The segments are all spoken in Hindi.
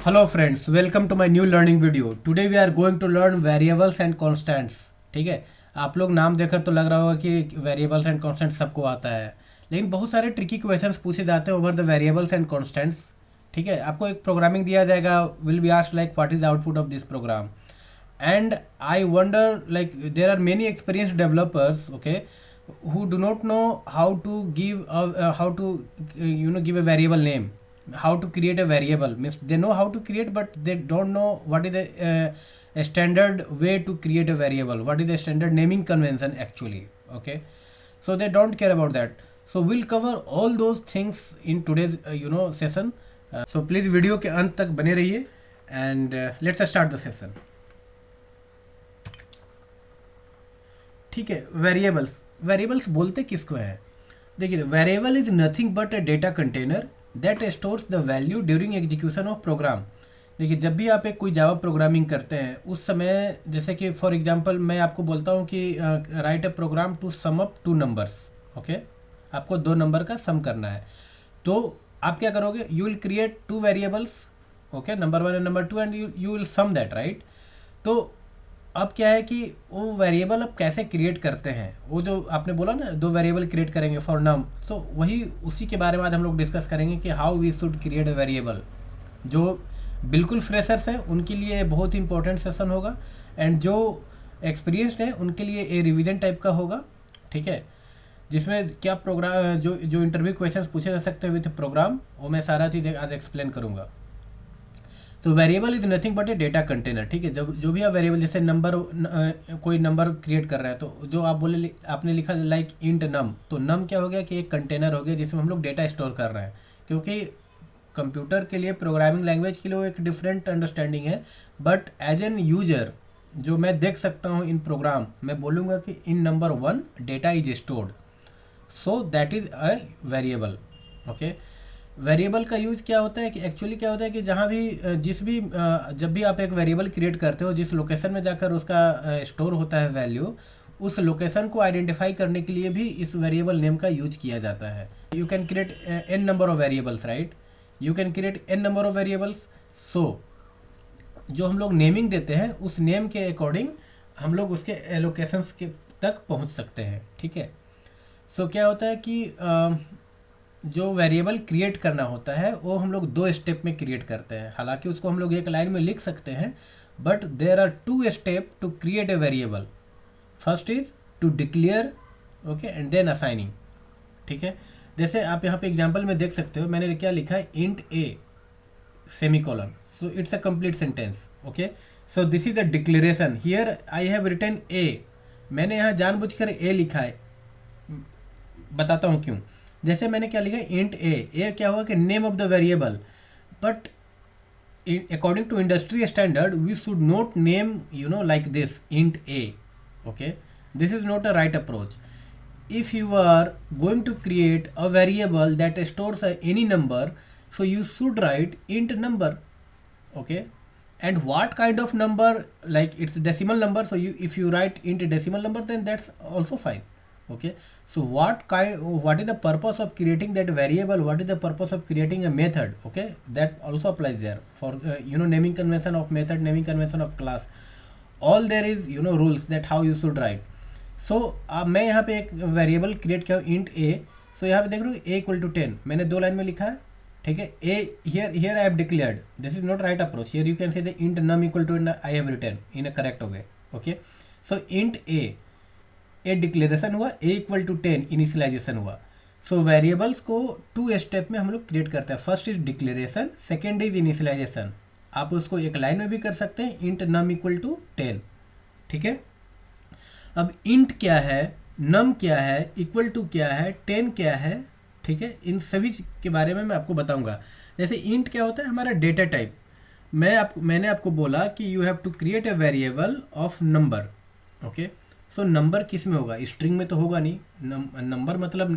Hello friends, welcome to my new learning video. Today we are going to learn variables and constants. ठीक है, आप लोग नाम देखकर तो लग रहा होगा कि वेरिएबल्स एंड कांस्टेंट्स सबको आता है, लेकिन बहुत सारे ट्रिकी क्वेश्चंस पूछे जाते हैं over the variables and constants. ठीक है, आपको एक प्रोग्रामिंग दिया जाएगा, will be asked like what is the output of this program. And I wonder, like, there are many experienced developers, okay, who do not know how to give how to give a variable name, how to create a variable. Means they know how to create, but they don't know what is a standard way to create a variable, what is the standard naming convention actually. Okay, so they don't care about that. So we'll cover all those things in today's session. So please video के अंत तक बने रहिए and let's start the session. ठीक है, वेरिएबल्स बोलते किसको है? देखिए, variable is nothing but a data container that stores the value during execution of program. देखिए, जब भी आप एक कोई जावा प्रोग्रामिंग करते हैं उस समय, जैसे कि फॉर एग्जांपल मैं आपको बोलता हूँ कि write a program to sum up two numbers. Okay, आपको दो नंबर का सम करना है, तो आप क्या करोगे? You will create two variables, okay, number 1 and number 2, and you will sum that, right. तो अब क्या है कि वो वेरिएबल अब कैसे क्रिएट करते हैं, वो जो आपने बोला ना दो वेरिएबल क्रिएट करेंगे फॉर नम, तो वही उसी के बारे में आज हम लोग डिस्कस करेंगे कि how we should create a variable. जो बिल्कुल फ्रेशर्स हैं उनके लिए बहुत इंपॉर्टेंट सेशन होगा, एंड जो एक्सपीरियंसड हैं उनके लिए ए रिवीजन टाइप का होगा। ठीक है, जिसमें क्या प्रोग्राम जो इंटरव्यू क्वेश्चंस पूछे जा सकते हैं विथ प्रोग्राम, वो मैं सारा चीज़ आज एक्सप्लेन करूँगा। तो variable is nothing but A data container. ठीक है, जब जो भी आप वेरिएबल, जैसे नंबर कोई नंबर क्रिएट कर रहा है, तो जो आप बोले आपने लिखा लाइक इंट नम, तो नम क्या हो गया कि एक कंटेनर हो गया जिसमें हम लोग डेटा स्टोर कर रहे हैं। क्योंकि कंप्यूटर के लिए, प्रोग्रामिंग लैंग्वेज के लिए वो एक डिफरेंट अंडरस्टैंडिंग है, बट एज एन यूजर जो मैं देख सकता हूँ इन प्रोग्राम, मैं बोलूँगा कि in number 1 data is stored, so that is a variable. Okay, variable का यूज क्या होता है कि एक्चुअली क्या होता है कि जहाँ भी जब भी आप एक वेरिएबल क्रिएट करते हो, जिस लोकेशन में जाकर उसका स्टोर होता है वैल्यू, उस लोकेशन को आइडेंटिफाई करने के लिए भी इस वेरिएबल नेम का यूज किया जाता है। You can create an number of variables, right, you can create an number of variables. So जो हम लोग नेमिंग देते हैं उस नेम के अकॉर्डिंग हम लोग उसके लोकेशंस के तक पहुँच सकते हैं। ठीक है, सो क्या होता है कि जो वेरिएबल क्रिएट करना होता है वो हम लोग 2 स्टेप में क्रिएट करते हैं। हालांकि उसको हम लोग एक लाइन में लिख सकते हैं, but there are 2 step to create a variable. First is to declare, okay, and then assigning. ठीक है, जैसे आप यहाँ पे एग्जांपल में देख सकते हो, मैंने क्या लिखा है, int a semicolon, so it's a complete sentence. Okay, so this is a declaration, here I have written a. मैंने यहाँ जानबूझकर ए लिखा है, बताता हूँ क्यों। जैसे मैंने क्या लिखा, इंट ए क्या हुआ कि name of the variable, but according to industry standard we should not name like this int a. Okay, this is not a right approach. If you are going to create a variable that stores any number, so you should write int number. Okay, and what kind of number, like it's decimal number, so if you write int decimal number, then that's also fine. Okay, so what is the purpose of creating that variable, what is the purpose of creating a method? Okay, that also applies there for naming convention of method, naming convention of class, all there is rules that how you should write. So मैं यहाँ पे एक वेरिएबल क्रिएट किया int a, so यहाँ पे देख रहे हो a इक्वल टू 10, मैंने 2 लाइन में लिखा है। ठीक है, a here I have declared, this is not right approach, here you can say the int num equal to I have written in a correct way. Okay, so int a declaration हुआ, a इक्वल टू 10 इनिशियलाइजेशन हुआ। सो वेरिएबल्स को 2 स्टेप में हम लोग क्रिएट करते हैं। First is declaration, second is initialization. आप उसको एक लाइन में भी कर सकते हैं, इंट नम इक्वल टू 10। ठीक है, अब इंट क्या है, नम क्या है, इक्वल टू क्या है, 10 क्या है, ठीक है, इन सभी के बारे में मैं आपको बताऊंगा। जैसे इंट क्या होता है, हमारा डेटा टाइप। मैंने आपको बोला कि you have to create a variable of number. Okay, so number किस में होगा, स्ट्रिंग में तो होगा नहीं। नंबर मतलब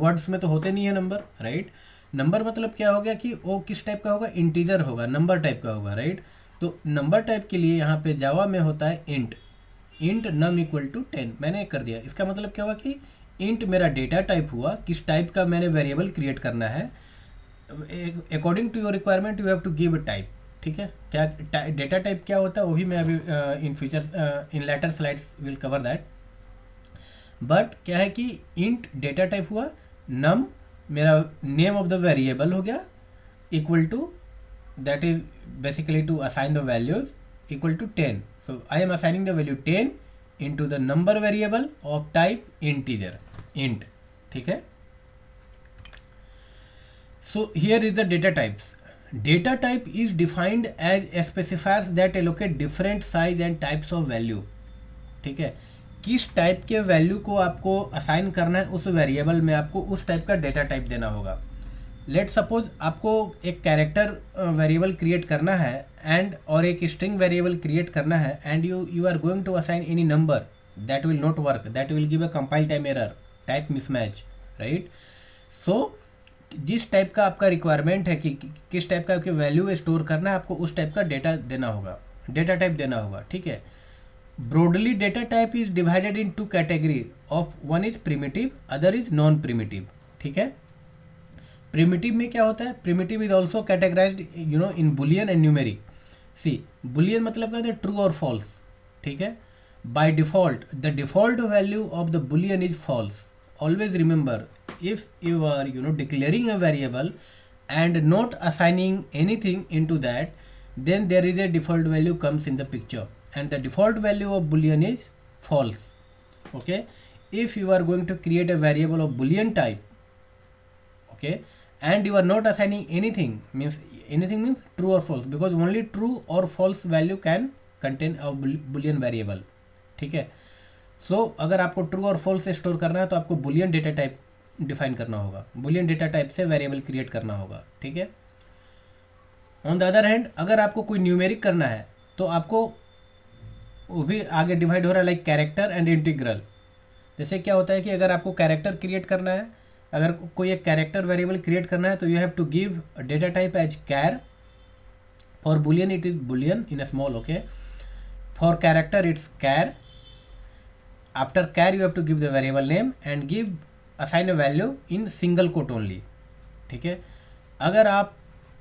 वर्ड्स में तो होते नहीं है नंबर, राइट। नंबर मतलब क्या हो गया कि वो किस टाइप का होगा, इंटीजर होगा, नंबर टाइप का होगा, राइट। तो नंबर टाइप के लिए यहाँ पे जावा में होता है इंट नम इक्वल टू 10, मैंने कर दिया। इसका मतलब क्या हुआ कि इंट मेरा डेटा टाइप हुआ, किस टाइप का मैंने वेरिएबल क्रिएट करना है। According to your requirement you have to give a type. ठीक है, क्या डेटा टाइप क्या होता है वो भी मैं अभी in future in later slides will cover that. But क्या है कि इंट डेटा टाइप हुआ, नम मेरा नेम ऑफ द वेरिएबल हो गया, equal to that is basically to assign the values equal to 10. So I am assigning the value 10 into the number variable of type integer int. ठीक है, so here is the data types. Data type is defined as specifiers that allocate different size and types of value. ठीक है, किस टाइप के वैल्यू को आपको असाइन करना है उस वेरिएबल में, आपको उस टाइप का डेटा टाइप देना होगा। लेट सपोज आपको एक कैरेक्टर वेरिएबल क्रिएट करना है एंड और एक स्ट्रिंग वेरिएबल क्रिएट करना है and you are going to assign any number, that will not work, that will give a compile time error, type mismatch, right. So जिस टाइप का आपका रिक्वायरमेंट है कि किस टाइप का वैल्यू स्टोर करना है, आपको उस टाइप का डेटा देना होगा, डेटा टाइप देना होगा। ठीक है, broadly data type is divided in two category of, one is primitive, other is non primitive. ठीक है, प्रिमिटिव में क्या होता है, primitive is also categorized in boolean and numeric. See boolean मतलब क्या होता है, ट्रू और फॉल्स। ठीक है, by default the default value of the boolean is false. Always remember, if you are declaring a variable and not assigning anything into that, then there is a default value comes in the picture, and the default value of boolean is false. Okay, if you are going to create a variable of boolean type, okay, and you are not assigning anything, means anything means true or false, because only true or false value can contain a boolean variable. ठीक है, so अगर आपको ट्रू और फॉल्स स्टोर करना है तो आपको बुलियन डेटा टाइप डिफाइन करना होगा, बुलियन डेटा टाइप से वेरिएबल क्रिएट करना होगा। ठीक है, ऑन द अदर हैंड अगर आपको कोई न्यूमेरिक करना है तो आपको वो भी आगे डिवाइड हो रहा है, लाइक कैरेक्टर एंड इंटीग्रल। जैसे क्या होता है कि अगर आपको कैरेक्टर क्रिएट करना है, अगर कोई एक कैरेक्टर वेरिएबल क्रिएट करना है तो you have to give data type as char. For boolean it is boolean in a small, okay. For character it's char. After char you have to give the variable name and give assign a value in single quote only. ठीक है, अगर आप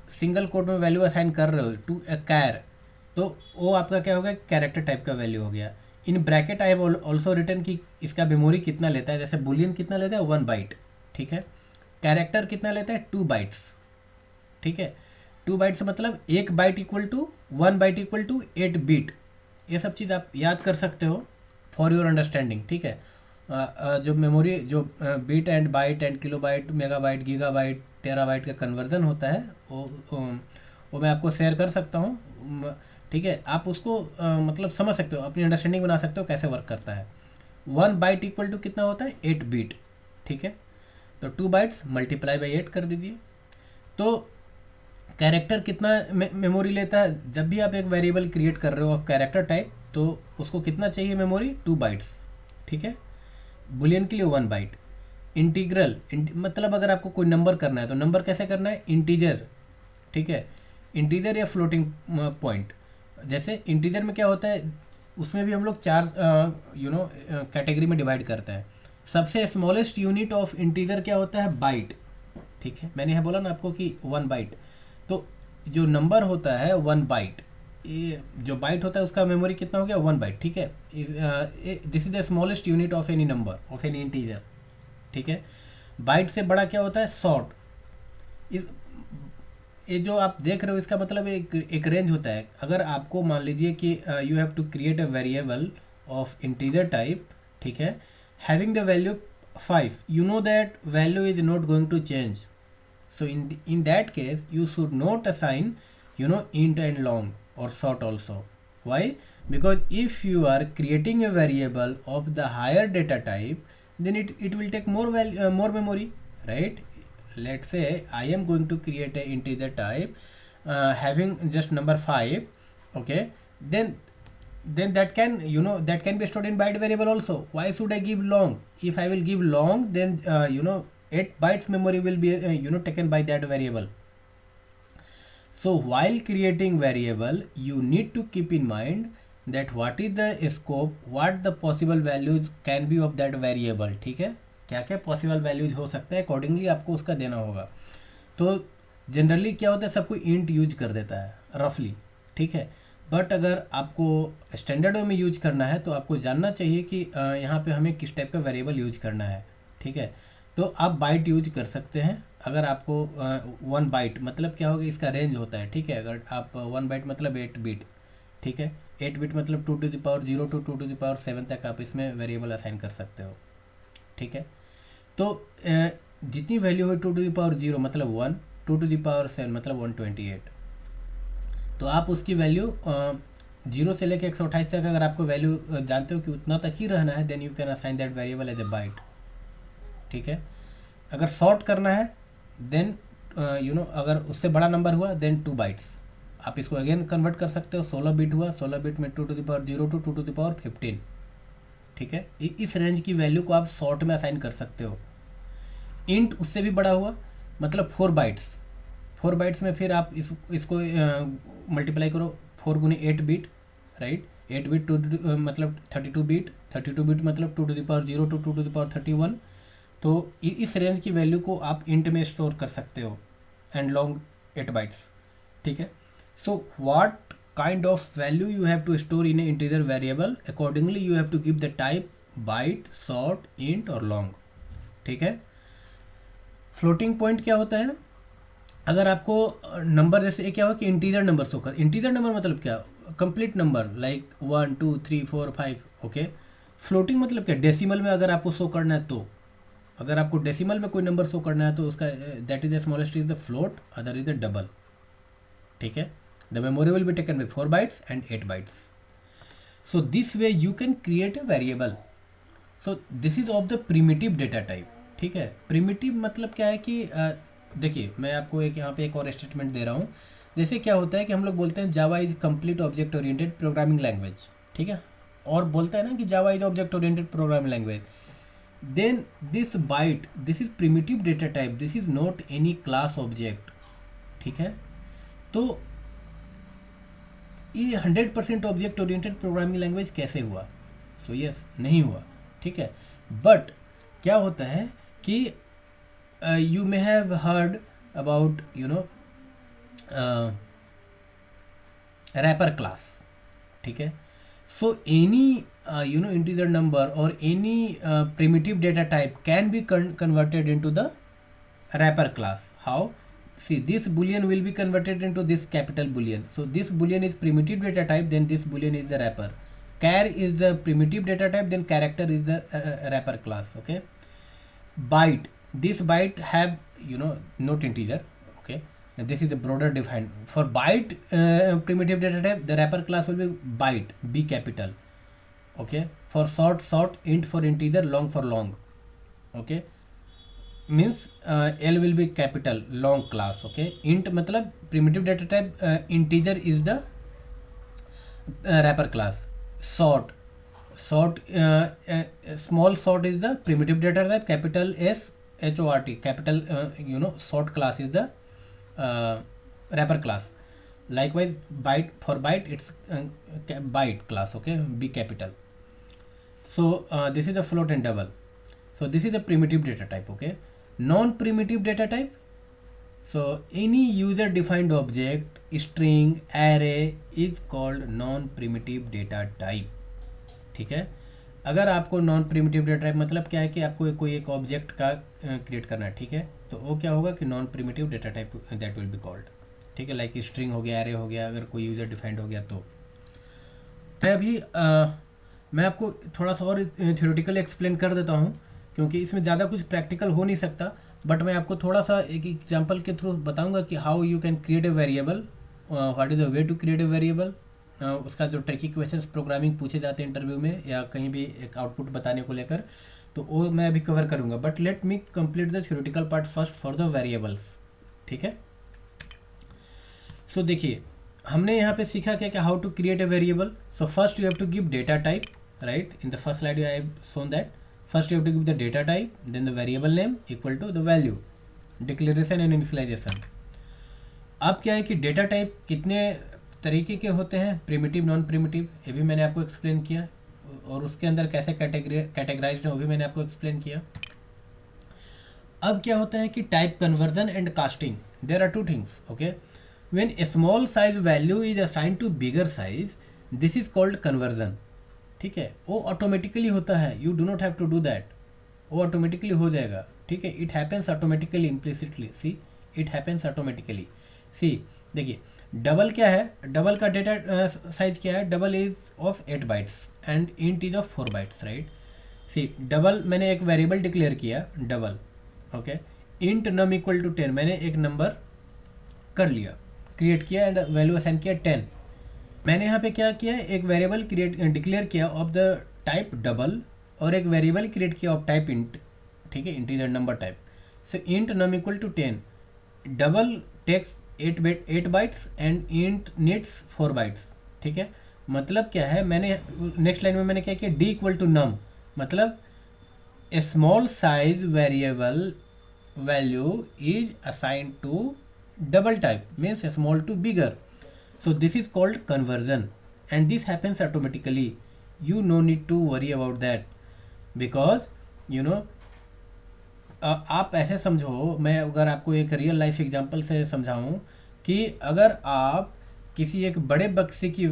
सिंगल कोट में वैल्यू असाइन कर रहे हो टू अ कैर, तो वो आपका क्या होगा, कैरेक्टर टाइप का वैल्यू हो गया। In bracket I have also written कि इसका मेमोरी कितना लेता है, जैसे बुलियन कितना लेता है 1 बाइट। ठीक है, कैरेक्टर कितना लेता है 2 बाइट्स। ठीक है, 2 बाइट्स मतलब 1 byte equal to 1 byte equal to 8 bit. ये सब चीज़ आप याद कर सकते हो फॉर योर अंडरस्टैंडिंग। ठीक है, जो मेमोरी जो bit and byte and kilobyte, megabyte, gigabyte, terabyte का कन्वर्जन होता है वो मैं आपको शेयर कर सकता हूँ। ठीक है, आप उसको मतलब समझ सकते हो, अपनी अंडरस्टैंडिंग बना सकते हो कैसे वर्क करता है। 1 बाइट इक्वल टू कितना होता है 8 बीट। ठीक है, तो 2 बाइट्स मल्टीप्लाई बाई 8 कर दीजिए। तो कैरेक्टर कितना मेमोरी लेता है, जब भी आप एक वेरिएबल क्रिएट कर रहे हो आप कैरेक्टर टाइप, तो उसको कितना चाहिए मेमोरी 2 बाइट्स। ठीक है, बुलियन के लिए 1 बाइट। इंटीग्रल मतलब अगर आपको कोई नंबर करना है तो नंबर कैसे करना है, इंटीजर। ठीक है, इंटीजर या फ्लोटिंग पॉइंट। जैसे इंटीजर में क्या होता है, उसमें भी हम लोग 4 कैटेगरी में डिवाइड करते हैं। सबसे स्मॉलेस्ट यूनिट ऑफ इंटीजर क्या होता है, बाइट। ठीक है, मैंने यहाँ बोला ना आपको कि 1 बाइट, तो जो नंबर होता है 1 बाइट, ये जो बाइट होता है उसका मेमोरी कितना हो गया 1 बाइट। ठीक है, this is the smallest unit of any number, of any integer. ठीक है, बाइट से बड़ा क्या होता है शॉर्ट। इस ये जो आप देख रहे हो इसका मतलब एक रेंज होता है। अगर आपको मान लीजिए कि you have to create a variable of integer type, ठीक है, having the value 5, you know that value is not going to change, so in that case you should not assign int and long or short also. Why? Because if you are creating a variable of the higher data type, then it will take more memory, right? Let's say I am going to create a integer type having just number 5, okay, then that can that can be stored in byte variable also. Why should I give long? If I will give long, then 8 bytes memory will be taken by that variable. So while creating variable, you need to keep in mind that what is the scope, what the possible values can be of that variable. ठीक है, क्या क्या पॉसिबल वैल्यूज हो सकता है, अकॉर्डिंगली आपको उसका देना होगा। तो जनरली क्या होता है, सब कोई इंट यूज कर देता है। रफली, ठीक है। बट अगर आपको स्टैंडर्ड वे में यूज करना है तो आपको जानना चाहिए कि यहाँ पे हमें किस टाइप का वेरिएबल यूज करना है, ठीक है। तो आप बाइट यूज कर सकते हैं। अगर आपको 1 बाइट मतलब क्या होगा, इसका रेंज होता है, ठीक है। अगर आप 1 बाइट मतलब 8 बिट, ठीक है। 8 बिट मतलब 2 to the power 0 to 2 to the power 7 तक आप इसमें वेरिएबल असाइन कर सकते हो, ठीक है। तो जितनी वैल्यू है 2 to the power 0 मतलब 1, 2 to the power 7 मतलब 128। तो आप उसकी वैल्यू 0 से लेकर 128 तक अगर आपको वैल्यू जानते हो कि उतना तक ही रहना है, then you can assign that variable as a byte, ठीक है। अगर शॉर्ट करना है देन अगर उससे बड़ा नंबर हुआ देन 2 बाइट्स। आप इसको अगेन कन्वर्ट कर सकते हो, 16 बिट हुआ, 16 बिट में 2 to the power 0 to 2 to the power 15, ठीक है। इस रेंज की वैल्यू को आप शॉर्ट में असाइन कर सकते हो। इंट उससे भी बड़ा हुआ मतलब 4 बाइट्स, 4 बाइट्स में फिर आप इसको मल्टीप्लाई करो 4 × 8 बिट, राइट। 8 बिट मतलब 32 बिट, 32 बिट मतलब 2 to the power 0 to 2 to the power 31। तो इस रेंज की वैल्यू को आप इंट में स्टोर कर सकते हो एंड लॉन्ग 8 बाइट्स, ठीक है। So what kind of value you have to store in a integer variable, accordingly you have to give the type byte, short, int और लॉन्ग, ठीक है। फ्लोटिंग पॉइंट क्या होता है, अगर आपको नंबर जैसे क्या हुआ कि इंटीजर नंबर शो कर, इंटीजर नंबर मतलब क्या, complete number like 1 2 3 4 5, okay. Floating मतलब क्या, डेसिमल में अगर आपको शो करना है, तो अगर आपको डेसिमल में कोई नंबर शो करना है तो उसका that is the smallest is the float, other is the double, ठीक है। The memory will be taken with 4 bytes and 8 bytes. So this way you can create a variable. So this is of the primitive data type, ठीक है। प्रिमिटिव मतलब क्या है कि देखिए मैं आपको एक यहाँ पे एक और स्टेटमेंट दे रहा हूँ। जैसे क्या होता है कि हम लोग बोलते हैं Java is complete object oriented programming language, ठीक है। और बोलता है ना कि Java is object oriented programming language, then this byte, this is primitive data type, this is not any class object, ठीक है। तो ये 100% ऑब्जेक्ट ओरिएंटेड प्रोग्रामिंग लैंग्वेज कैसे हुआ, सो यस नहीं हुआ, ठीक है। बट क्या होता है कि you may have heard about wrapper class, ठीक है। So any integer number or any primitive data type can be converted into the wrapper class. How? See, this boolean will be converted into this capital boolean. So this boolean is primitive data type, then this boolean is the wrapper. Char is the primitive data type, then character is the wrapper class. Okay. Byte. This byte have not integer. Okay. Now this is a broader defined. For byte primitive data type, the wrapper class will be byte, B capital. Okay. For short, short, int for integer, long for long. Okay. Means L will be capital, long class. Okay. Int मतलब primitive data type integer is the wrapper class. Short, small short is the primitive data type, capital S H O R T, capital short class is the wrapper class. Likewise byte, for byte it's byte class, okay, B capital. So this is a float and double. So this is a primitive data type, okay. Non-primitive data type, so any user defined object, string, array is called non-primitive data type, ठीक है। अगर आपको नॉन प्रिमिटिव डेटा टाइप मतलब क्या है कि आपको कोई एक ऑब्जेक्ट का क्रिएट करना है, ठीक है। तो वो क्या होगा कि non primitive data type that will be called, ठीक है। लाइक स्ट्रिंग हो गया, एरे हो गया, अगर कोई यूज़र डिफाइंड हो गया तो मैं आपको थोड़ा सा और थ्योरेटिकल एक्सप्लेन कर देता हूँ, क्योंकि इसमें ज़्यादा कुछ प्रैक्टिकल हो नहीं सकता। बट मैं आपको थोड़ा सा एक एग्जाम्पल के थ्रू बताऊँगा कि how you can create a variable, what is the way to create a variable. उसका जो ट्रिकी क्वेश्चंस प्रोग्रामिंग पूछे जाते हैं इंटरव्यू में या कहीं भी एक आउटपुट बताने को लेकर, तो वो मैं अभी कवर करूँगा। But let me complete the theoretical part first for the variables, ठीक है। सो देखिए हमने यहाँ पे सीखा क्या, how to create a variable. So first you have to give data type, right. In the first slide I have shown that first you have to give the data type, then the variable name equal to the value, declaration and initialization. अब क्या है कि डेटा टाइप कितने तरीके के होते हैं, प्रिमिटिव, नॉन प्रिमिटिव, ये भी मैंने आपको एक्सप्लेन किया, और उसके अंदर कैसे कैटेगराइज्ड है वो भी मैंने आपको एक्सप्लेन किया। अब क्या होता है कि type conversion and casting, there are two things, okay. When a small size value is assign to bigger size, this is called conversion. ठीक है, वो ऑटोमेटिकली होता है, you do not have to do that, वो ऑटोमेटिकली हो जाएगा। ठीक है, it happens automatically implicitly, see it happens automatically. See देखिए, डबल क्या है, डबल का डेटा साइज क्या है, double is of 8 bytes and int is of 4 bytes, right. See double, मैंने एक वेरिएबल डिक्लेयर किया double, okay, int num equal to 10, मैंने एक नंबर कर लिया, क्रिएट किया एंड वैल्यू असाइन किया 10। मैंने यहाँ पे क्या किया, एक वेरिएबल डिक्लेयर किया ऑफ द टाइप डबल और एक वेरिएबल क्रिएट किया ऑफ टाइप इंट। ठीक है, integer number type. So int num equal to 10, double takes 8 bytes and int needs 4 bytes. ठीक है, मतलब क्या है, मैंने नेक्स्ट लाइन में मैंने क्या किया, डी इक्वल टू नम, मतलब a small size variable value is assigned to double type, means small to bigger. So this is called conversion and this happens automatically. You no need to worry about that because you know आप ऐसे समझो, मैं अगर आपको एक रियल लाइफ एग्जांपल से समझाऊं कि अगर आप किसी एक बड़े बक्से की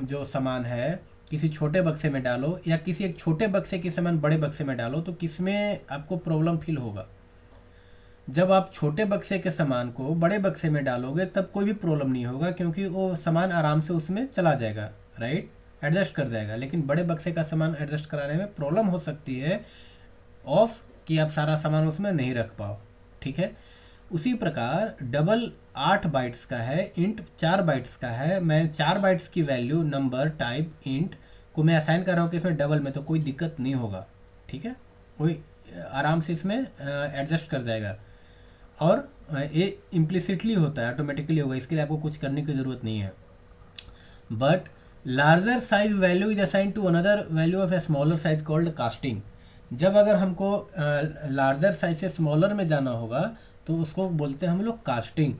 जो सामान है किसी छोटे बक्से में डालो या किसी एक छोटे बक्से की सामान बड़े बक्से में डालो तो किसमें आपको प्रॉब्लम फील होगा। जब आप छोटे बक्से के सामान को बड़े बक्से में डालोगे तब कोई भी प्रॉब्लम नहीं होगा क्योंकि वो सामान आराम से उसमें चला जाएगा, राइट, एडजस्ट कर जाएगा। लेकिन बड़े बक्से का सामान एडजस्ट कराने में प्रॉब्लम हो सकती है ऑफ कि आप सारा सामान उसमें नहीं रख पाओ। ठीक है, उसी प्रकार डबल 8 बाइट्स का है, इंट 4 बाइट्स का है, मैं 4 बाइट्स की वैल्यू नंबर टाइप इंट को मैं असाइन कर रहा हूँ कि इसमें डबल में, तो कोई दिक्कत नहीं होगा। ठीक है, कोई आराम से इसमें एडजस्ट कर जाएगा और ये इम्प्लिसिटली होता है, ऑटोमेटिकली होगा, इसके लिए आपको कुछ करने की ज़रूरत नहीं है। But larger size value is assign to another value of a smaller size called casting. जब अगर हमको लार्जर साइज से स्मॉलर में जाना होगा तो उसको बोलते हैं हम लोग कास्टिंग।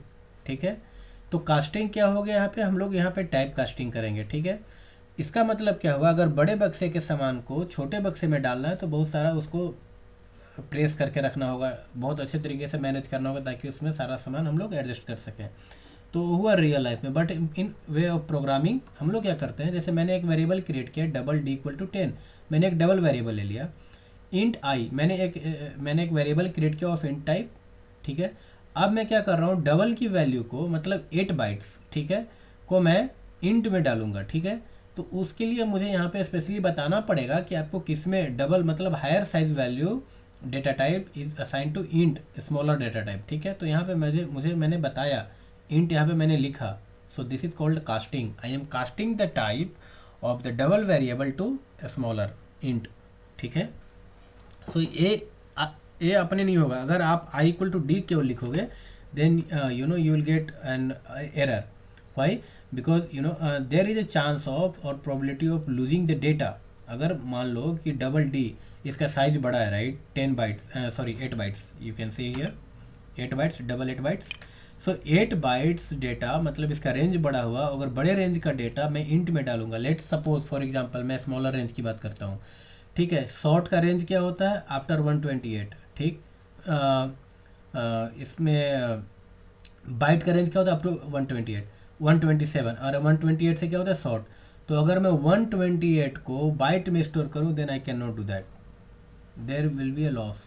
ठीक है, तो कास्टिंग क्या हो गया, यहाँ पे हम लोग यहाँ पे टाइप कास्टिंग करेंगे। ठीक है, इसका मतलब क्या हुआ, अगर बड़े बक्से के सामान को छोटे बक्से में डालना है तो बहुत सारा उसको प्रेस करके रखना होगा, बहुत अच्छे तरीके से मैनेज करना होगा ताकि उसमें सारा सामान हम लोग एडजस्ट कर सकें। तो हुआ रियल लाइफ में। But in way of programming हम लोग क्या करते हैं, जैसे मैंने एक वेरिएबल क्रिएट किया डबल डी इक्वल टू 10, मैंने एक डबल वेरिएबल ले लिया। इंट आई, मैंने एक वेरिएबल क्रिएट किया ऑफ इंट टाइप। ठीक है, अब मैं क्या कर रहा हूँ, डबल की वैल्यू को मतलब 8 बाइट्स, ठीक है, को मैं इंट में डालूंगा। ठीक है, तो उसके लिए मुझे यहाँ पे स्पेशली बताना पड़ेगा कि आपको किस में डबल मतलब higher size value data type is assign to int smaller data type. ठीक है, तो यहाँ पे मैंने बताया इंट, यहाँ पे मैंने लिखा, so this is called casting. I am casting the type of the double variable to smaller int. ठीक है, सो ये अपने नहीं होगा, अगर आप आई इक्वल टू डी केवल लिखोगे then you will get an error. Why, because there is a chance of और probability of losing the data. अगर मान लो कि डबल डी इसका साइज बड़ा है, right, 10 bytes, sorry 8 bytes, you can see here 8 bytes, double 8 bytes. So 8 bytes data मतलब इसका रेंज बड़ा हुआ, अगर बड़े रेंज का डेटा मैं इंट में डालूंगा, लेट्स सपोज फॉर एग्जांपल मैं स्मॉलर रेंज की बात करता हूँ। ठीक है, शॉर्ट का रेंज क्या होता है, आफ्टर 128। ठीक, इसमें बाइट का रेंज क्या होता है, अप टू 128, 127, और 128 से क्या होता है शॉर्ट। तो अगर मैं 128 को बाइट में स्टोर करूँ then I can not do that, there will be a loss.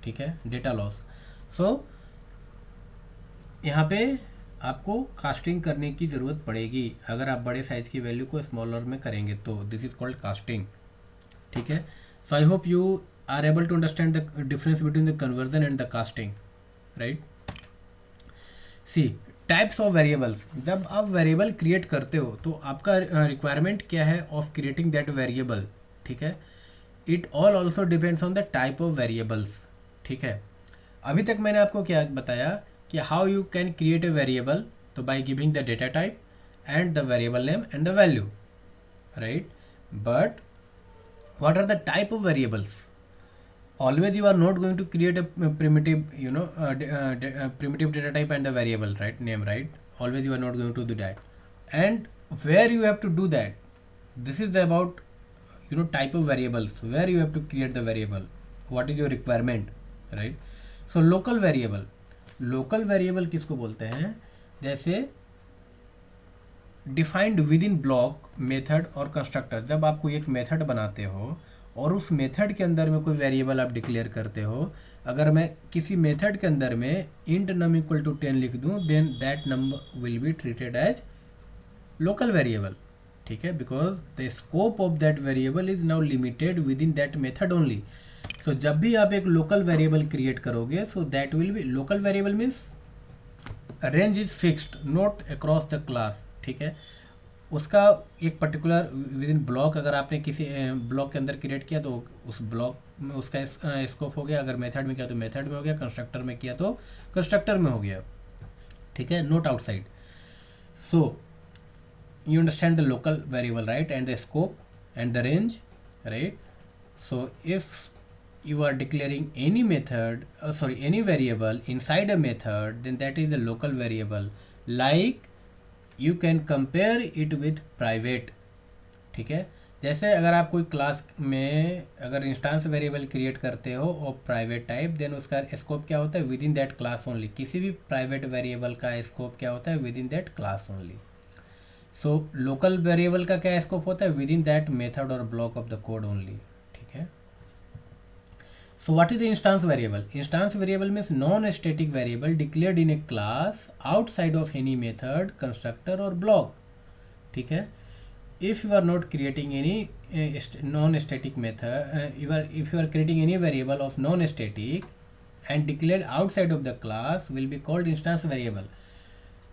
ठीक है, डेटा लॉस। सो यहाँ पे आपको कास्टिंग करने की ज़रूरत पड़ेगी अगर आप बड़े साइज की वैल्यू को स्मॉलर में करेंगे तो, दिस इज कॉल्ड कास्टिंग। ठीक है, so I hope you are able to understand the difference between the conversion and the casting, right. See types of variables, जब आप वेरिएबल क्रिएट करते हो तो आपका रिक्वायरमेंट क्या है ऑफ क्रिएटिंग दैट वेरिएबल। ठीक है, it all also depends on the type of variables. ठीक है, अभी तक मैंने आपको क्या बताया कि how you can create a variable, तो by giving the data type and the variable name and the value, right. But what are the type of variables? Always you are not going to create a primitive primitive data type and the variable, right, name, right? Always you are not going to do that. And where you have to do that, this is about type of variables, where you have to create the variable, what is your requirement, right? So local variable किसको बोलते हैं, जैसे defined with in block method और कंस्ट्रक्टर, जब आप कोई एक मेथड बनाते हो और उस मेथड के अंदर में कोई वेरिएबल आप डिक्लेयर करते हो, अगर मैं किसी मेथड के अंदर में इंट नम इक्वल टू 10 लिख दूं, then that number will be treated as local variable, ठीक है, because the scope of that variable is now limited within that method only. So जब भी आप एक लोकल वेरिएबल क्रिएट करोगे, so that will be local variable means range is fixed not across the class, ठीक है। उसका एक पर्टिकुलर विद इन ब्लॉक, अगर आपने किसी ब्लॉक के अंदर क्रिएट किया तो उस ब्लॉक में उसका स्कोप हो गया, अगर मेथड में किया तो मेथड में हो गया, कंस्ट्रक्टर में किया तो कंस्ट्रक्टर में हो गया, ठीक है, not outside. So you understand the local variable, right, and the scope and the range, right? So if you are declaring any method, any variable inside a method, then that is a local variable. Like you can compare it with private, ठीक है। जैसे अगर आप कोई क्लास में अगर इंस्टांस वेरिएबल क्रिएट करते हो और प्राइवेट टाइप, देन उसका स्कोप क्या होता है, with in that class only. किसी भी प्राइवेट वेरिएबल का स्कोप क्या होता है, with in that class only. So local variable का क्या स्कोप होता है, विद इन दैट मेथड और block of the code only, ठीक है। So what is the instance variable? Instance variable means non static variable declared in A class outside of any method, constructor और ब्लॉक, ठीक है। If you are not creating any non static method, if you are creating any variable of non static and declared outside of the class will be called instance variable.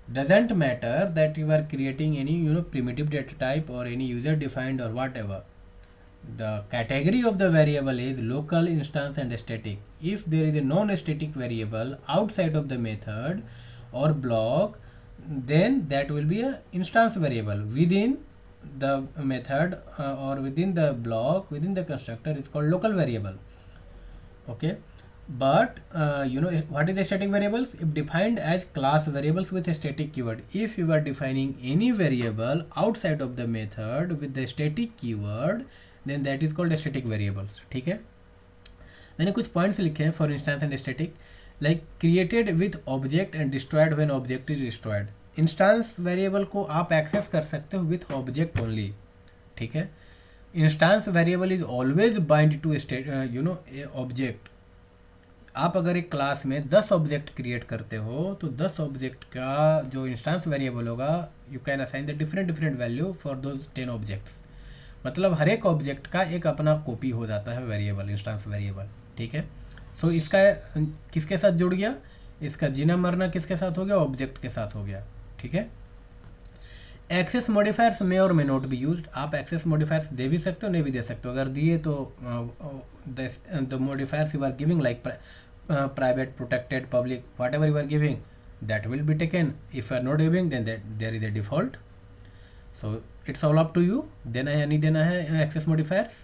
Doesn't matter that you are creating any primitive data type or any user defined or whatever. The category of the variable is local, instance and static. If there is a non-static variable outside of the method or block, then that will be a instance variable. Within the method or within the block, within the constructor, it's called local variable, okay. But what is the static variables? If defined as class variables with a static keyword. If you are defining any variable outside of the method with the static keyword, then that is called a static variables, ठीक है। मैंने कुछ पॉइंट्स लिखे हैं for instance and static, like created with object and destroyed when object is destroyed. Instance variable को आप एक्सेस कर सकते हो विथ ऑब्जेक्ट ओनली, ठीक है। Instance variable is always bind to object. आप अगर एक क्लास में 10 ऑब्जेक्ट क्रिएट करते हो तो 10 ऑब्जेक्ट का जो इंस्टेंस वेरिएबल होगा, you can assign the different value for those 10 objects. मतलब हर एक ऑब्जेक्ट का एक अपना कॉपी हो जाता है वेरिएबल, इंस्टेंस वेरिएबल, ठीक है। सो इसका किसके साथ जुड़ गया, इसका जीना मरना किसके साथ हो गया, ऑब्जेक्ट के साथ हो गया, ठीक है। एक्सेस मॉडिफायर्स में और मे नॉट बी यूज्ड। आप एक्सेस मॉडिफायर्स दे भी सकते हो, नहीं भी दे सकते हो। अगर दिए तो the modifiers you are giving like private, protected, public, whatever you are giving, that will be taken. If you are not giving, then there is a default. So it's all up to you, देना है या नहीं देना है access modifiers.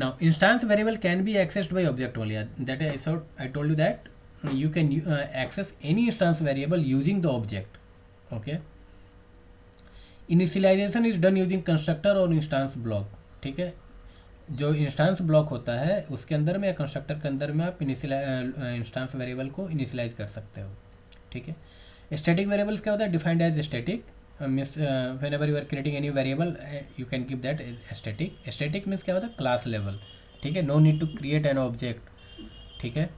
Now instance variable can be accessed by object only. That I told you that you can access any instance variable using the object, okay. Initialization is done using constructor और instance block, ठीक है। जो इंस्टांस ब्लॉक होता है उसके अंदर में या कंस्ट्रक्टर के अंदर में आप इंस्टांस वेरिएबल को इनिशियलाइज कर सकते हो, ठीक है। स्टैटिक वेरिएबल्स क्या होता है, defined as static means whenever you are creating any variable you can give that static. Static means क्या होता है, क्लास लेवल, ठीक है। No need to create an object, ठीक है,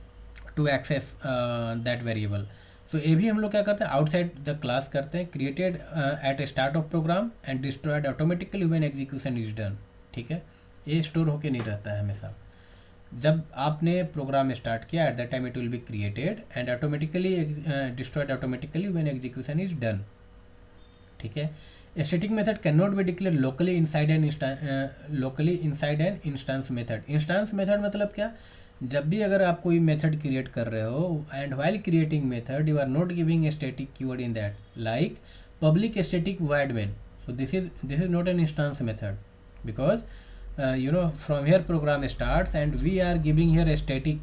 to access that variable. So ये भी हम लोग क्या करते हैं, आउटसाइड द क्लास करते हैं। Created at start of program and destroyed automatically when execution is done, ठीक है। ये स्टोर होके नहीं रहता है हमेशा। जब आपने प्रोग्राम स्टार्ट किया, at that time it will be created and automatically destroyed automatically when execution is done, ठीक है। Static method can not be declare locally inside an instance method. Instance method मतलब क्या, जब भी अगर आप कोई मेथड क्रिएट कर रहे हो and while creating method you are not giving a static keyword in that, like public static void main. So this is not an instance method, because from here program starts and we are giving here a static.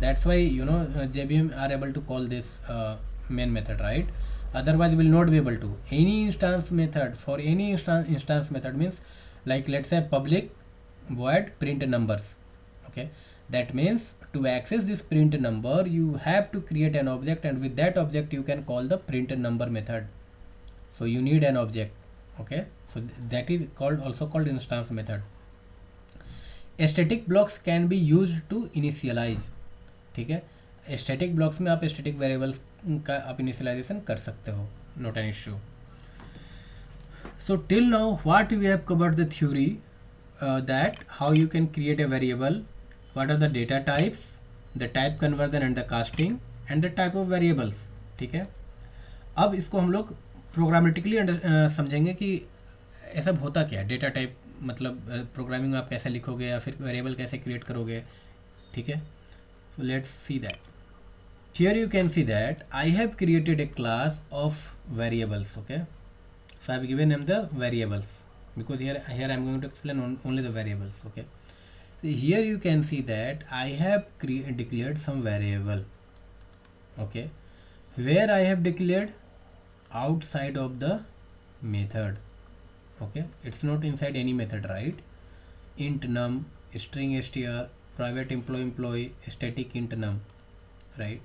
That's why JVM are able to call this main method, right? Otherwise we will not be able to. Any instance method, for any instance method means, like let's say public void print numbers, okay. That means to access this print number you have to create an object, and with that object you can call the print number method. So you need an object. Okay, so that is called also called instance method. Static blocks can be used to initialize. ठीक है, स्टैटिक ब्लॉक्स में आप स्टैटिक वेरिएबल्स का आप इनिशियलाइजेशन कर सकते हो, not an issue. So till now what we have covered the theory, that how you can create a variable, what are the data types, the type conversion and the casting and the type of variables. ठीक है, अब इसको हम लोग प्रोग्रामेटिकली समझेंगे कि ऐसा होता क्या है. डेटा टाइप मतलब प्रोग्रामिंग आप कैसे लिखोगे या फिर वेरिएबल कैसे क्रिएट करोगे. ठीक है, so let's see that. Here you can see that I have created a class of variables. Okay, so I have given them the variables because here I am going to explain only the variables. Okay, so here you can see that I have declared some variable. Okay, where I have declared outside of the method. Okay, it's not inside any method, right? Int num, string str, private employee, static int num, right?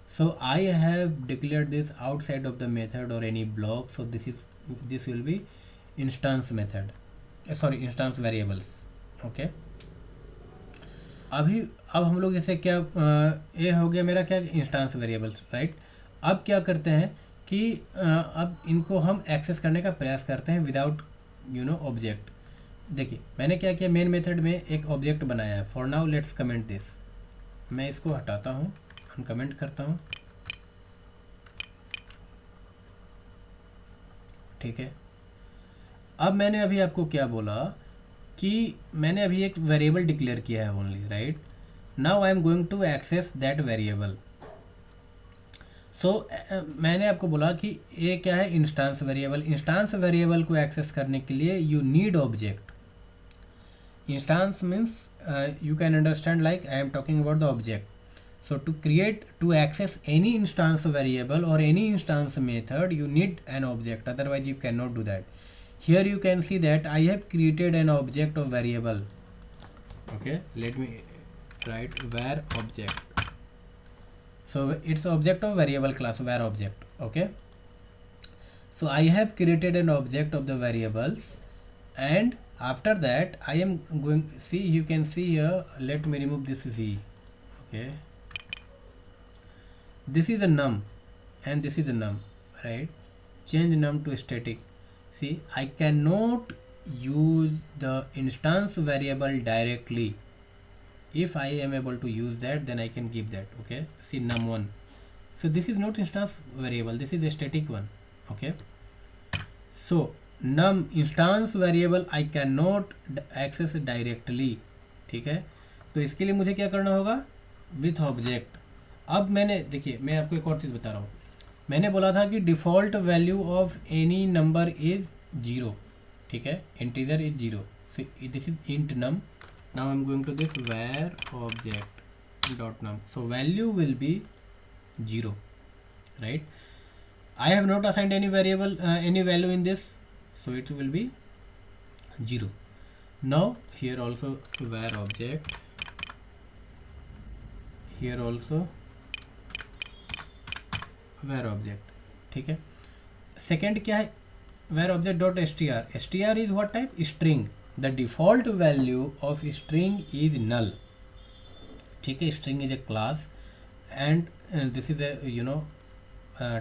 So I have declared this outside of the method or any block. So this will be instance method, sorry, instance variables. Okay, अब हम लोग जैसे क्या ये हो गया मेरा क्या इंस्टांस वेरिएबल्स, राइट. अब क्या करते हैं कि अब इनको हम एक्सेस करने का प्रयास करते हैं विदाउट ऑब्जेक्ट. देखिए मैंने क्या किया, मेन मेथड में एक ऑब्जेक्ट बनाया है. For now let's comment this. मैं इसको हटाता हूँ, अनकमेंट करता हूँ. ठीक है, अब मैंने अभी आपको क्या बोला कि मैंने अभी एक वेरिएबल डिक्लेयर किया है only, right. Now I am going to access that variable. So मैंने आपको बोला कि ये क्या है, इंस्टांस वेरिएबल. इंस्टांस वेरिएबल को एक्सेस करने के लिए you need object. Instance means you can understand like I am talking about the object. So to access any instance variable or any instance method, you need an object, otherwise you cannot do that. Here you can see that I have created an object of variable. Okay, let me write var object. So it's object of variable class, var object. Okay, so I have created an object of the variables, and after that I am going, see, you can see here, let me remove this v. Okay, this is a num and this is a num, right. Change num to static. See, I cannot use the instance variable directly. If I am able to use that, then I can give that. Okay, see num1. So this is not instance variable, this is a static one. Okay, so num instance variable I can not access directly. ठीक है, तो इसके लिए मुझे क्या करना होगा, विथ ऑब्जेक्ट. अब मैंने देखिए, मैं आपको एक और चीज़ बता रहा हूँ. मैंने बोला था कि default value of any number is 0. ठीक है, integer is 0. So this is int num. Now I am going to this var object dot num. So value will be 0, right. I have not assigned any variable, any value in this, so it will be 0. Now here also var object, here also var object. ठीक है, second क्या है, var object dot str. str is what type, string. The default value of string is null. ठीक है, string is a class and this is a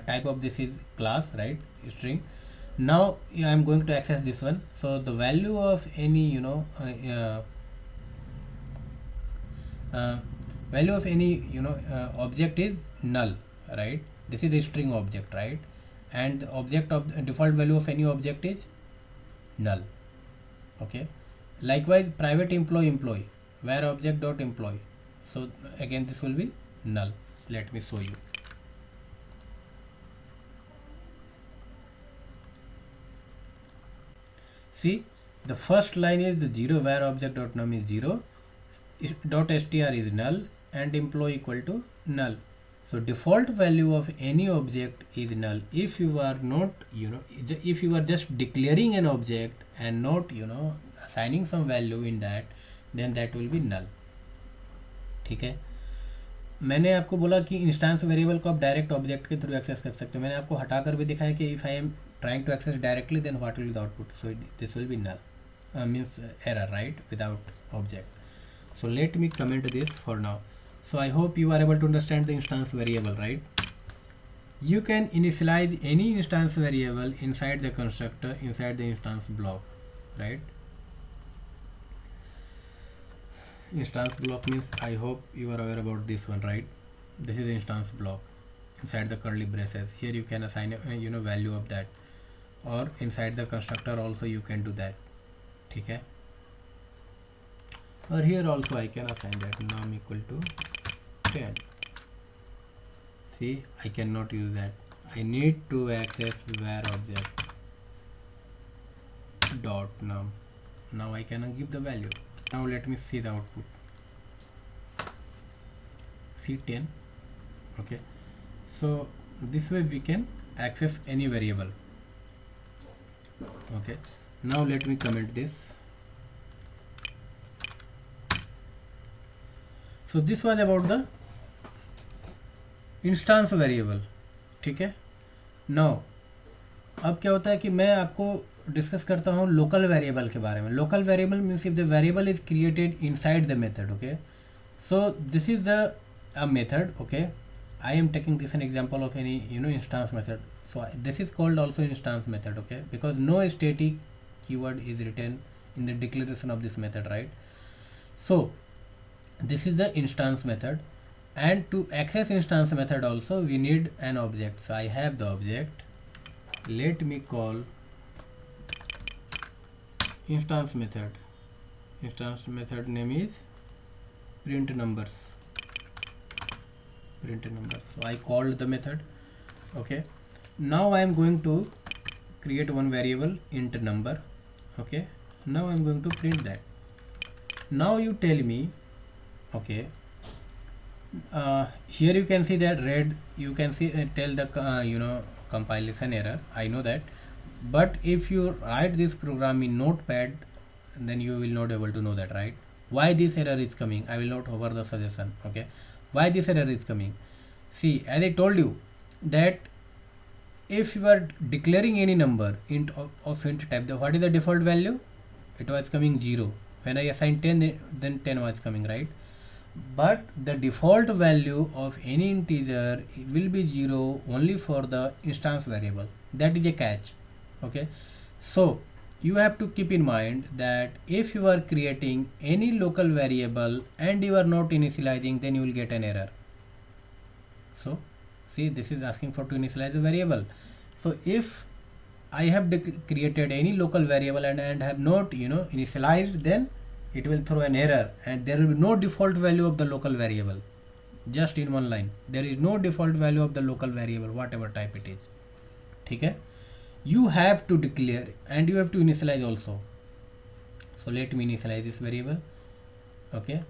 type of this is class, right, string. Now I am going to access this one. So the value of any value of any object is null, right. This is a string object, right, and the object of default value of any object is null. Okay, likewise private employee var object dot employee. So again this will be null. Let me show you. See, the first line is the 0, var object dot num is 0, dot str is null, and employee equal to null. So default value of any object is null. If you are not, if you are just declaring an object and not, assigning some value in that, then that will be null. ठीक है, मैंने आपको बोला कि इंस्टांस वेरिएबल को आप डायरेक्ट ऑब्जेक्ट के थ्रू एक्सेस कर सकते हो. मैंने आपको हटाकर भी दिखाया कि if I am trying to access directly, then what will be the output? So this will be null, means error, right, without object. So let me comment this for now. So I hope you are able to understand the instance variable, right? You can initialize any instance variable inside the constructor, inside the instance block, right? Instance block means, I hope you are aware about this one, right? This is the instance block inside the curly braces. Here you can assign a value of that, or inside the constructor also you can do that. Okay, or here also I can assign that num equal to 10. See, I cannot use that. I need to access var object dot num. Now I can give the value. Now let me see the output. See 10. Okay, so this way we can access any variable. Okay, now let me comment this. So this was about the instance variable. ठीक है, नाउ अब क्या होता है कि मैं आपको डिस्कस करता हूँ लोकल वेरिएबल के बारे में. Local variable means if the variable is created inside the method. Okay, so this is the a method. Okay, I am taking this an example of any instance method. So this is called also instance method. Okay, because no static keyword is written in the declaration of this method, right? So this is the instance method, and to access instance method also we need an object. So I have the object. Let me call instance method. Instance method name is print numbers. Print numbers. So I called the method. Okay, now I am going to create one variable int number. Okay, now I am going to print that. Now you tell me. Okay, here you can see that red. You can see tell the compilation error. I know that, but if you write this program in Notepad, then you will not able to know that, right? Why this error is coming? I will not hover the suggestion. Okay, why this error is coming? See, as I told you that if you are declaring any number int of int type, what is the default value? It was coming 0. When I assign 10, then 10 was coming, right? But the default value of any integer will be 0 only for the instance variable. That is a catch. Okay, so you have to keep in mind that if you are creating any local variable and you are not initializing, then you will get an error. So see, this is asking for to initialize a variable. So if I have created any local variable and have not initialized, then it will throw an error, and there will be no default value of the local variable. Just in one line, there is no default value of the local variable, whatever type it is. Okay, you have to declare and you have to initialize also. So let me initialize this variable. Okay,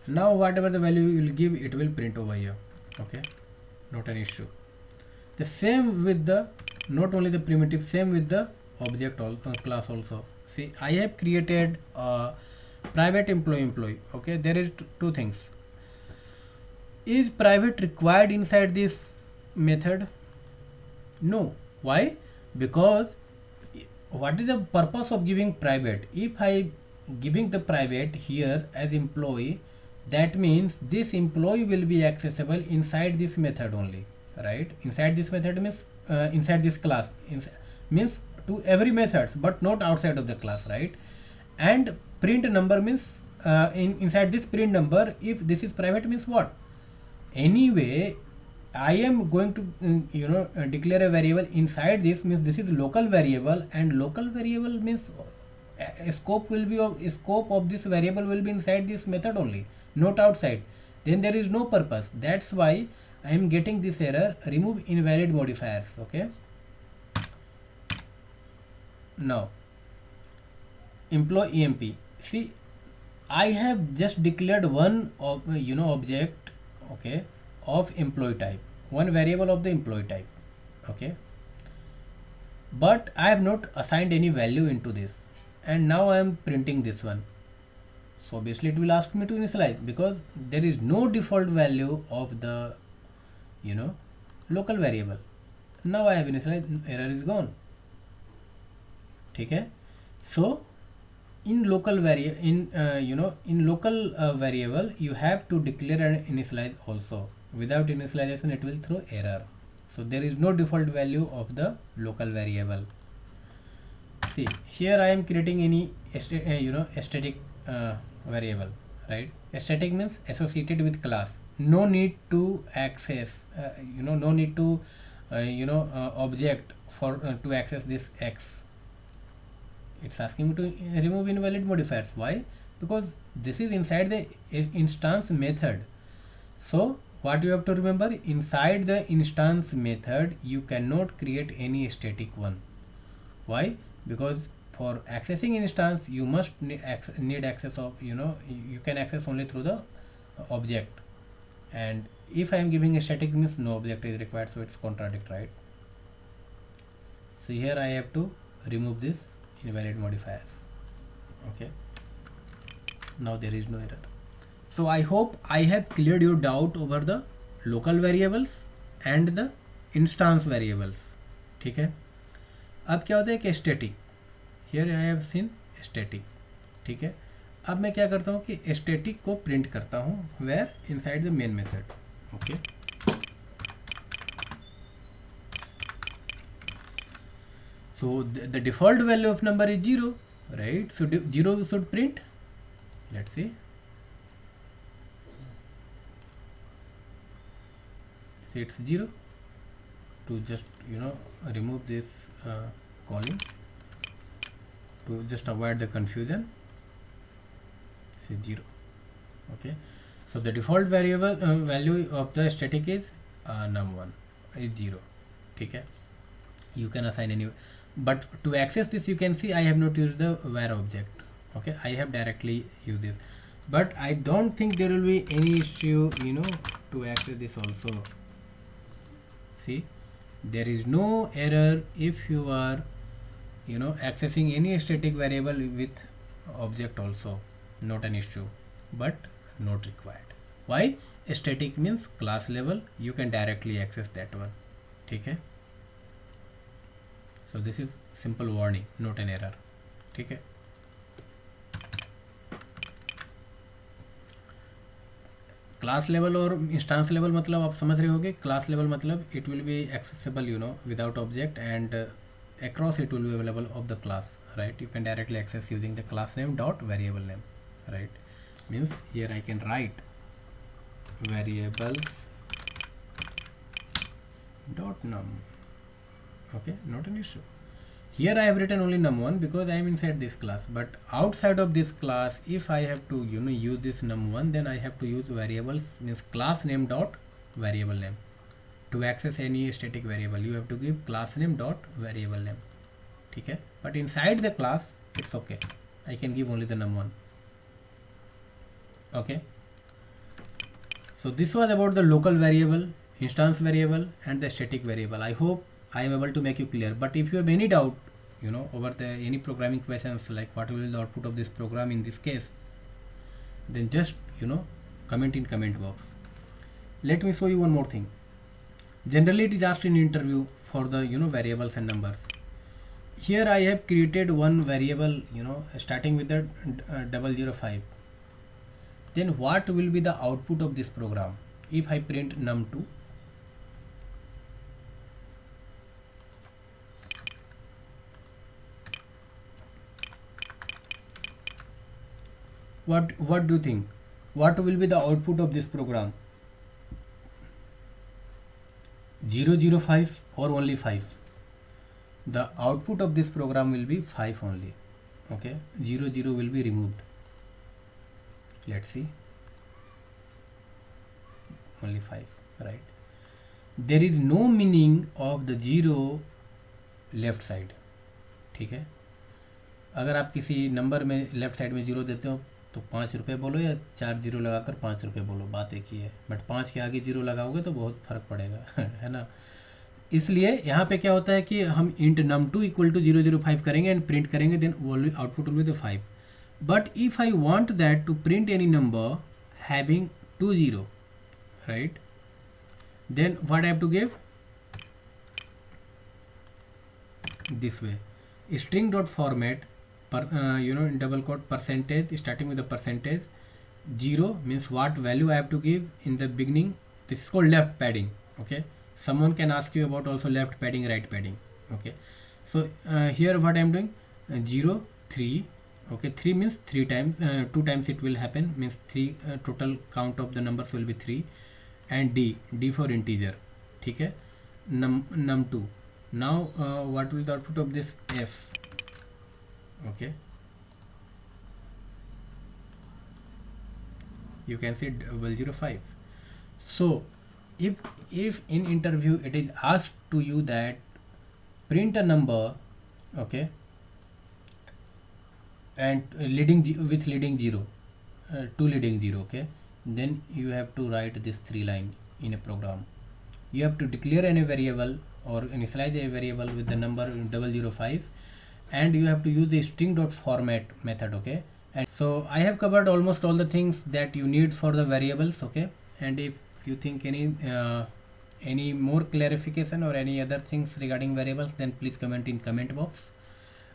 now whatever the value you will give, it will print over here. Okay, not an issue. The same with the, not only the primitive, same with the object class also. See, I have created a private employee. Okay, there is two things. Is private required inside this method? No. Why? Because what is the purpose of giving private? If I giving the private here as employee, that means this employee will be accessible inside this method only, right? Inside this method means inside this class, means to every methods, but not outside of the class, right? And print number means inside this print number, if this is private, means what? Anyway, I am going to declare a variable inside this, means this is local variable, and local variable means scope of this variable will be inside this method only, not outside. Then there is no purpose. That's why I am getting this error, remove invalid modifiers. Okay, now employee emp. See, I have just declared one object, okay, of employee type, one variable of the employee type. Okay, but I have not assigned any value into this, and now I am printing this one. So obviously it will ask me to initialize, because there is no default value of the local variable. Now I have initialized, error is gone. ठीक है. So in local variable you have to declare and initialize also. Without initialization it will throw error. So there is no default value of the local variable. See, here I am creating any static variable, right? Static means associated with class. No need to access, no need to object for to access this x. It's asking me to remove invalid modifiers. Why? Because this is inside the instance method. So what you have to remember, inside the instance method you cannot create any static one. Why? Because for accessing instance you must need access of, you can access only through the object, and if I am giving a static means no object is required, so it's contradict, right? So here I have to remove this invalid modifiers. Okay, now there is no error. So I hope I have cleared your doubt over the local variables and the instance variables. ठीक है. अब क्या होता है कि static, here I have seen static. ठीक है. अब मैं क्या करता हूँ कि स्टैटिक को प्रिंट करता हूँ where inside the main method. Okay, so the default value of number is 0, right? So 0 should print. Let's see. See, it's 0. To just remove this calling, to just avoid the confusion, say 0. Okay, so the default variable value of the static is num1 is 0. ठीक है. You can assign any, but to access this you can see I have not used the var object. Okay, I have directly used this, but I don't think there will be any issue to access this also. See, there is no error if you are accessing any static variable with object also, not an issue, but not required. Why? Static means class level, you can directly access that one. ठीक है. So this is simple warning, not an error. ठीक है. क्लास लेवल और इंस्टांस लेवल मतलब आप समझ रहे होगे. क्लास लेवल मतलब it will be accessible without object, and across it will be available of the class, right? You can directly access using the class name dot variable name, right? Means here I can write variables dot num. Okay, not an issue. Here I have written only num1 because I am inside this class, but outside of this class if I have to use this num1, then I have to use variables, means class name dot variable name. To access any static variable you have to give class name dot variable name. ठीक है. But inside the class it's okay, I can give only the num1. Okay, so this was about the local variable, instance variable and the static variable. I hope I am able to make you clear, but if you have any doubt over the any programming questions like what will be the output of this program in this case, then just comment in comment box. Let me show you one more thing. Generally it is asked in interview for the variables and numbers. Here I have created one variable starting with the 005. Then what will be the output of this program if I print num2? What do you think? What will be the output of this program? 005 or only 5? The output of this program will be 5 only. Okay, 00 will be removed. Let's see, only 5, right? There is no meaning of the 0 left side. ठीक है. अगर आप किसी नंबर में लेफ्ट साइड में 0 देते हो तो 5 रुपये बोलो या 4 0 लगाकर 5 रुपये बोलो, बात एक ही है. बट 5 के आगे 0 लगाओगे तो बहुत फर्क पड़ेगा है ना. इसलिए यहाँ पे क्या होता है कि हम इंट num2 इक्वल टू 005 करेंगे एंड प्रिंट करेंगे, then output will be the 5. But if I want that to print any number having 2 0, right, then what I have to give, this way. string dot format in double quote percentage, starting with the percentage. 0 means what value I have to give in the beginning. This is called left padding. Okay, someone can ask you about also left padding, right padding. Okay, so here what I am doing, 0 3. Okay, 3 means 3 times, 2 times it will happen, means 3 total count of the numbers will be 3. And d for integer. ठीक है, num2. Now what will the output of this f? Okay, you can see 005. So if in interview it is asked to you that print a number, okay, and with leading 0, two leading 0, okay, then you have to write this 3 line in a program. You have to declare any variable or initialize a variable with the number 005, and you have to use the string dot format method. Okay, and so I have covered almost all the things that you need for the variables. Okay, and if you think any more clarification or any other things regarding variables, then please comment in comment box.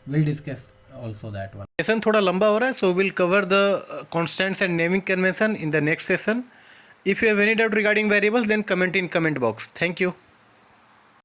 We'll discuss also that one. Session थोड़ा लंबा हो रहा है, so we'll cover the constants and naming convention in the next session. If you have any doubt regarding variables, then comment in comment box. Thank you.